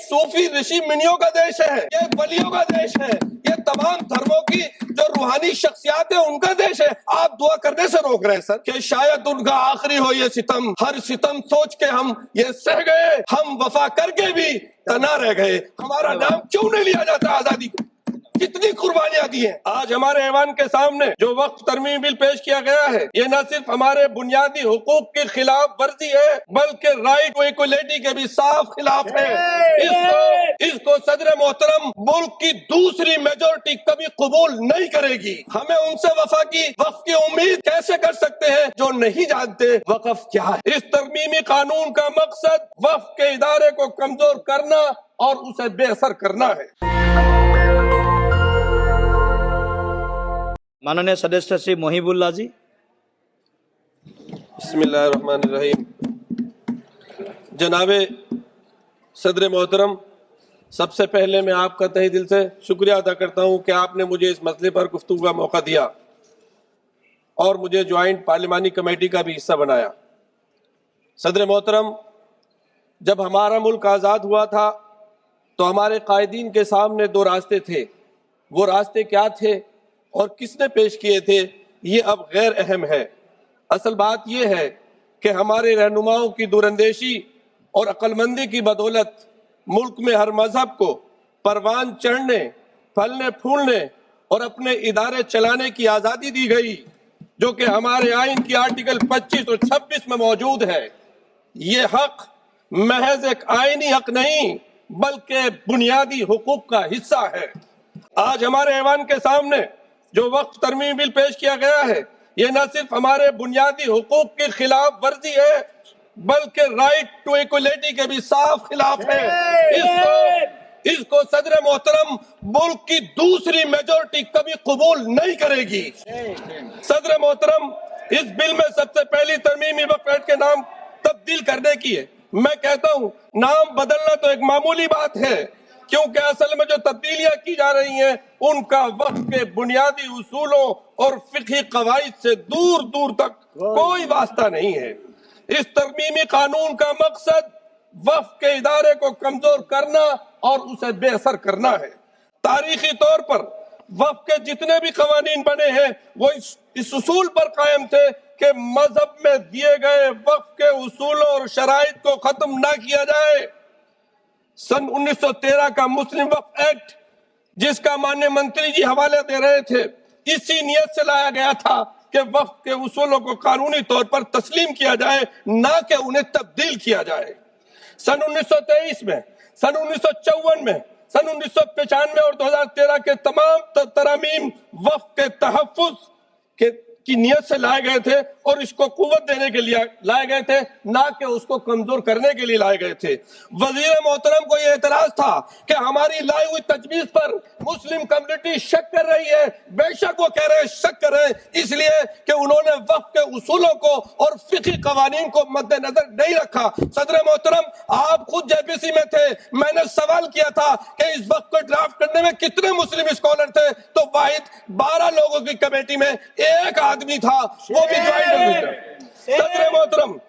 सूफी ऋषि मुनियों का देश है, ये वलियों का देश है, ये तमाम धर्मों की जो रूहानी शख्सियात है उनका देश है। आप दुआ करने से रोक रहे हैं सर कि शायद उनका आखिरी हो ये सितम। हर सितम सोच के हम ये सह गए, हम वफा करके भी तना रह गए। हमारा नाम क्यों नहीं लिया जाता आजादी को? कितनी कुर्बानियां दी हैं। आज हमारे ऐवान के सामने जो वक्फ तरमीम बिल पेश किया गया है, ये न सिर्फ हमारे बुनियादी हुकूक की खिलाफ वर्जी है, बल्कि राइट टू इक्वलिटी के भी साफ खिलाफ है। इसको सदर मोहतरम मुल्क की दूसरी मेजोरिटी कभी कबूल नहीं करेगी। हमें उनसे वक्फ की उम्मीद कैसे कर सकते हैं जो नहीं जानते वक्फ क्या है। इस तरमीमी कानून का मकसद वक्फ के इदारे को कमजोर करना और उसे बेअसर करना है। माननीय सदस्य श्री मोहिबुल्लाह जी। बिस्मिल्लाहिर्रहमानिर्रहीम। जनाबे सदर मोहतरम, सबसे पहले मैं आपका तहे दिल से शुक्रिया अदा करता हूं कि आपने मुझे इस मसले पर गुफ्तगू का मौका दिया और मुझे ज्वाइंट पार्लिमानी कमेटी का भी हिस्सा बनाया। सदर मोहतरम, जब हमारा मुल्क आज़ाद हुआ था तो हमारे कायदीन के सामने दो रास्ते थे। वो रास्ते क्या थे और किसने पेश किए थे, ये अब गैर अहम है। असल बात यह है कि हमारे रहनुमाओं की दूरंदेशी और अक्लमंदी की बदौलत मुल्क में हर मजहब को परवान चढ़ने, फलने फूलने और अपने इदारे चलाने की आज़ादी दी गई, जो कि हमारे आइन की आर्टिकल 25 और 26 में मौजूद है। ये हक महज एक आइनी हक नहीं बल्कि बुनियादी हुकूक का हिस्सा है। आज हमारे ऐवान के सामने जो वक्फ तरमीम बिल पेश किया गया है, ये न सिर्फ हमारे बुनियादी हुकूक की खिलाफ वर्जी है, बल्कि राइट टू इक्वलिटी के भी साफ खिलाफ है। इसको सदर मोहतरम मुल्क की दूसरी मेजोरिटी कभी कबूल नहीं करेगी। सदर मोहतरम, इस बिल में सबसे पहली तरमीमी वक्फ एक्ट के नाम तब्दील करने की है। मैं कहता हूँ नाम बदलना तो एक मामूली बात है, क्योंकि असल में जो तब्दीलियां की जा रही हैं उनका वक्फ के बुनियादी उसूलों और फिक़ही कवाइद से दूर दूर तक कोई वास्ता नहीं है। इस तरमीमी कानून का मकसद वक्फ के इदारे को कमजोर करना और उसे बेअसर करना है। तारीखी तौर पर वक्फ के जितने भी कवानीन बने हैं वो इस उसूल पर कायम थे कि मजहब में दिए गए वक्फ के उसूलों और शराइत को खत्म ना किया जाए। सन 1913 का मुस्लिम वक्फ एक्ट, जिसका माननीय मंत्री जी हवाले दे रहे थे, इसी नियत से लाया गया था कि वक्फ के उसूलों को कानूनी तौर पर तस्लीम किया जाए, ना कि उन्हें तब्दील किया जाए। सन 1923 में, सन 1954 में, सन 1995 और 2013 के तमाम तरामीम वक्फ के तहफ़्फ़ुज़ की नियत से लाए गए थे और इसको कुव्वत देने के लिए लाए गए थे, ना कि उसको कमजोर करने के लिए लाए गए थे। वजीर मोहतरम को यह एतराज था कि हमारी लाई हुई तजवीज पर मुस्लिम कम्युनिटी शक कर रही है। बेशक वो कह रहे हैं शक कर रहे हैं, इसलिए कि उन्होंने वक्फ के उसूलों को और फिक़ही कवानीन को मद्देनजर नहीं रखा। सदर मोहतरम, आप खुद जेपीसी में थे, मैंने सवाल किया था कि इस वक्त को ड्राफ्ट करने में कितने मुस्लिम स्कॉलर थे, तो वाहिद 12 लोगों की कमेटी में एक आदमी था, वो भी ज्वाइंट। सदर मोहतरम,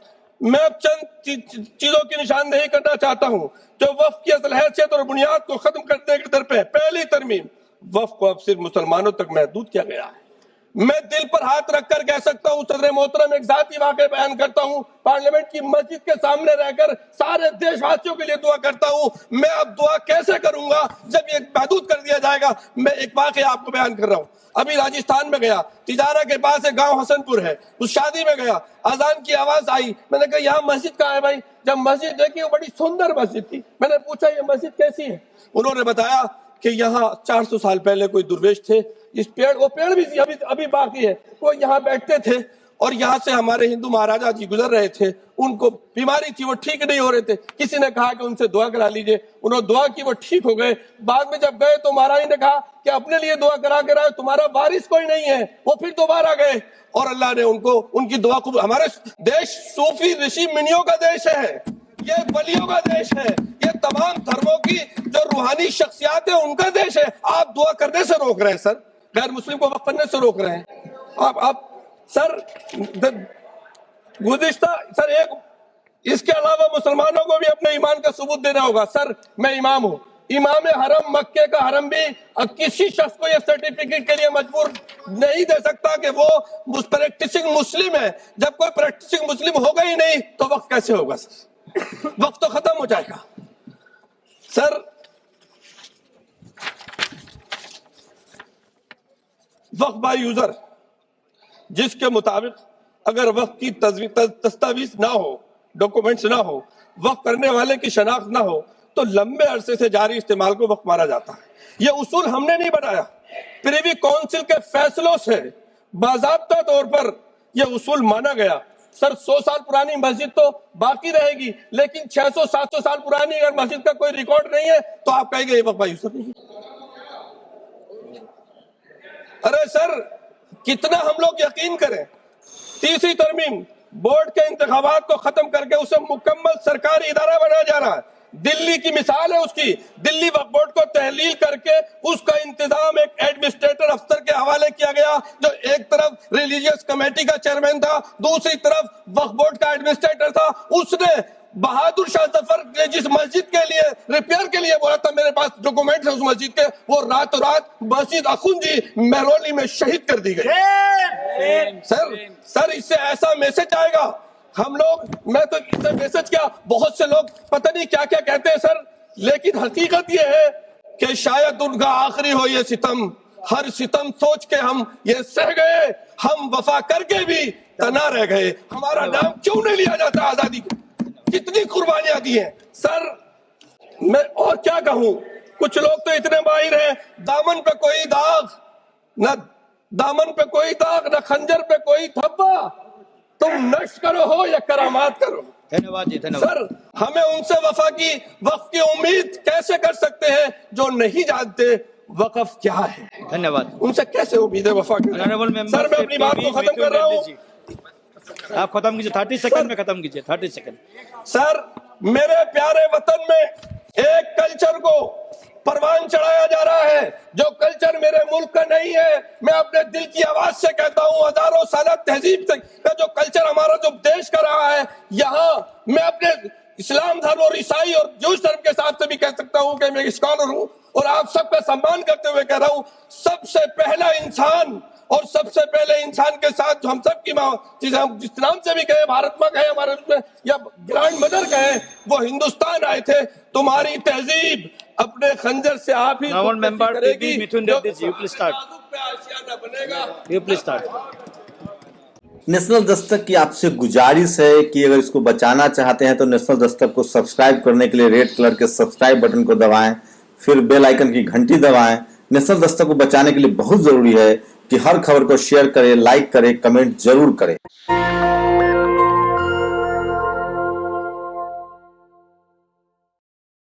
मैं अब चंद चीजों की निशानदेही करना चाहता हूं जो वक्फ की असल हैसियत और बुनियाद को खत्म करने की तरफ है। पहली तरमीम, वक्फ को अब सिर्फ मुसलमानों तक महदूद किया गया है। मैं दिल पर हाथ रखकर कह सकता हूं, सदर मोहतरम, एक जाती वाक़या बयान करता हूं, पार्लियामेंट की मस्जिद के सामने रहकर सारे देशवासियों के लिए दुआ करता हूं। मैं अब दुआ कैसे करूंगा जब ये महदूद कर दिया जाएगा। मैं एक वाक़या आपको बयान कर रहा हूं। अभी राजस्थान में गया, तिजारा के पास एक गांव हसनपुर है, उस शादी में गया, अजान की आवाज आई। मैंने कहा यहाँ मस्जिद कहाँ है भाई? जब मस्जिद देखी वो बड़ी सुंदर मस्जिद थी। मैंने पूछा ये मस्जिद कैसी है? उन्होंने बताया कि यहाँ 400 साल पहले कोई दुर्वेश थे, इस पेड़, वो पेड़ भी अभी बाकी है, वो यहाँ बैठते थे और यहाँ से हमारे हिंदू महाराजा जी गुजर रहे थे, उनको बीमारी थी, वो ठीक नहीं हो रहे थे। किसी ने कहा कि उनसे दुआ करा लीजिए, उन्होंने दुआ की, वो ठीक हो गए। बाद में जब गए तो महाराज ने कहा कि अपने लिए दुआ करा के रहा, तुम्हारा वारिस कोई नहीं है। वो फिर दोबारा गए और अल्लाह ने उनको उनकी दुआ को। हमारे देश सूफी ऋषि मुनियों का देश है, ये वलियों का देश है, ये तमाम धर्मों की जो रूहानी शख्सियात है उनका देश है। आप दुआ करने से रोक रहे हैं सर, गैर मुस्लिम को वक्फ करने से रोक रहे हैं आप सर। गुज़िश्ता सर, एक इसके अलावा मुसलमानों को भी अपने ईमान का सबूत देना होगा। सर, मैं इमाम हूं, इमाम हरम मक्के का हरम भी किसी शख्स को यह सर्टिफिकेट के लिए मजबूर नहीं दे सकता कि वो प्रैक्टिसिंग मुस्लिम है। जब कोई प्रैक्टिसिंग मुस्लिम होगा ही नहीं तो वक्त कैसे होगा सर? वक्त तो खत्म हो जाएगा। सर, वक्त बाय यूजर, जिसके मुताबिक अगर वक्त की दस्तावेज ना हो, डॉक्यूमेंट्स ना हो, वक्त करने वाले की शनाख्त ना हो, तो लंबे अरसे से जारी इस्तेमाल को वक्त माना जाता है। यह उसूल हमने नहीं बनाया, प्रिवी काउंसिल के फैसलों से बाज़ाब्ता तौर पर यह उसूल माना गया। सर, 100 साल पुरानी मस्जिद तो बाकी रहेगी, लेकिन 600-700 साल पुरानी अगर मस्जिद का कोई रिकॉर्ड नहीं है तो आप कहेंगे ये वक्त बाय यूजर नहीं है। अरे सर, कितना हम लोग यकीन करें? तीसरी तरमीम बोर्ड के इंतखाबात को खत्म करके उसे मुकम्मल सरकारी इदारा बनाया जा रहा है। दिल्ली की मिसाल है उसकी। दिल्ली वक्फ बोर्ड को तहलील करके उसका इंतजाम एक एडमिनिस्ट्रेटर अफसर के हवाले किया गया, जो एक तरफ रिलीजियस कमेटी का चेयरमैन था, दूसरी तरफ वक्फ बोर्ड का एडमिनिस्ट्रेटर था। उसने बहादुर शाह जफर ने जिस मस्जिद के लिए रिपेयर के लिए बोला था मेरे पास डॉक्यूमेंट है उस मस्जिद के, वो रातों रात मस्जिद अखुंजी महरौली में शहीद कर दी गई। सर, इससे ऐसा मैसेज आएगा हम लोग, मैं तो इससे मैसेज क्या, बहुत से लोग पता नहीं क्या क्या कहते हैं सर, लेकिन हकीकत ये है कि शायद उनका आखिरी हो ये सितम। हर सितम सोच के हम ये सह गए, हम वफा करके भी तना रह गए। हमारा नाम क्यों नहीं लिया जाता आजादी के? कितनी कुर्बानियां दी हैं सर, मैं और क्या कहूं। कुछ लोग तो इतने माहिर हैं, दामन पे कोई दाग न, दामन पे कोई दाग न, खंजर पे कोई धब्बा, तुम नश्क करो हो या करामात करो। धन्यवाद जी, धन्यवाद। सर, हमें उनसे वफा की वक्त की उम्मीद कैसे कर सकते हैं जो नहीं जानते वक़्फ़ क्या है? धन्यवाद। उनसे कैसे उम्मीद है वफा की? सर, मैं अपनी बात को खत्म कर रहा हूँ। आप खत्म कीजिए, 30 सेकंड में खत्म कीजिए, 30 सेकंड। सर, मेरे प्यारे वतन में एक कल्चर को परवान चढ़ाया जा रहा है जो कल्चर मेरे मुल्क का नहीं है। मैं अपने दिल की आवाज से कहता हूँ, हजारों साल तहजीब का जो कल्चर हमारा जो देश का रहा है, यहाँ मैं अपने इस्लाम धर्म और ईसाई और जूस धर्म के हिसाब से भी कह सकता हूँ कि मैं एक स्कॉलर हूँ और आप सबका सम्मान करते हुए कह रहा हूँ, सबसे पहला इंसान और सबसे पहले इंसान के साथ जो हम सब की माँ, जिस नाम से भी कहे, भारत माँ कहे हमारे उसमें या ग्रैंड मदर कहे, वो हिंदुस्तान आए थे। तुम्हारी तहजीब अपने खंजर से आप ही करेगी। नेशनल दस्तक की आपसे गुजारिश है कि अगर इसको बचाना चाहते हैं तो नेशनल दस्तक को सब्सक्राइब करने के लिए रेड कलर के सब्सक्राइब बटन को दबाएं, फिर बेल आइकन की घंटी दबाएं। नेशनल दस्तक को बचाने के लिए बहुत जरूरी है कि हर खबर को शेयर करें, लाइक करें, कमेंट जरूर करें।